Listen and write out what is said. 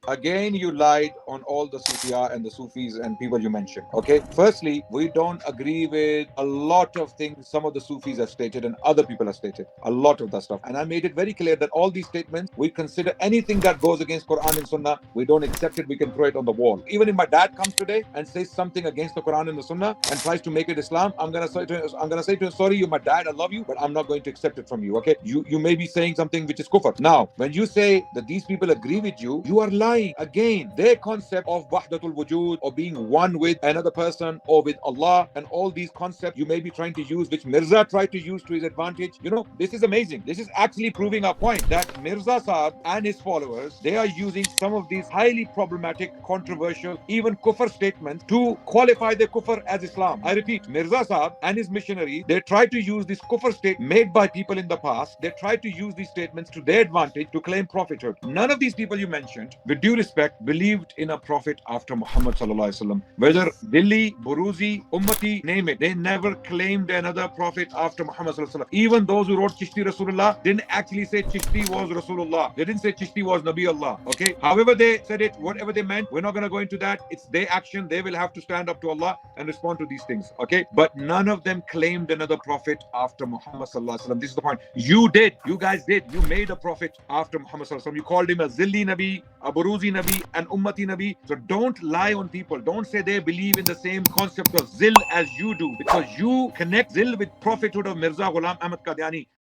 Again, you lied on all the Sufiya and the Sufis and people you mentioned. Okay. Firstly, we don't agree with a lot of things some of the Sufis have stated and other people have stated. A lot of that stuff. And I made it very clear that all these statements, we consider anything that goes against Quran and Sunnah, we don't accept it, we can throw it on the wall. Even if my dad comes today and says something against the Quran and the Sunnah and tries to make it Islam, I'm gonna say to him, sorry, you're my dad, I love you, but I'm not going to accept it from you. Okay. You may be saying something which is kufr. Now, when you say that these people agree with you, you are lying. Again, their concept of wahdatul wujud or being one with another person or with Allah and all these concepts you may be trying to use, which Mirza tried to use to his advantage. This is amazing. This is actually proving our point that Mirza Saab and his followers, they are using some of these highly problematic, controversial, even kufr statements to qualify their kufr as Islam. I repeat, Mirza Saab and his missionaries, they tried to use this kufr state made by people in the past. They tried to use these statements to their advantage to claim prophethood. None of these people you mentioned, with due respect, believed in a prophet after Muhammad sallallahu alaihi wasallam. Whether Dilli, Buruzi, Ummati, name it, they never claimed another prophet after Muhammad sallallahu alaihi wasallam. Even those who wrote Chishti Rasulullah didn't actually say Chishti was Rasulullah. They didn't say Chishti was Nabi Allah. Okay. However they said it, whatever they meant, we're not going to go into that. It's their action. They will have to stand up to Allah and respond to these things. Okay. But none of them claimed another prophet after Muhammad sallallahu alaihi wasallam. This is the point. You did. You guys did. You made a prophet after Muhammad sallallahu alaihi wasallam. You called him a Zilli Nabi, a Buruzi Nabi, an Ummati Nabi. So don't lie on people. Don't say they believe in the same concept of Zil as you do, because you connect Zil with prophethood of Mirza Ghulam Ahmad Qadiani.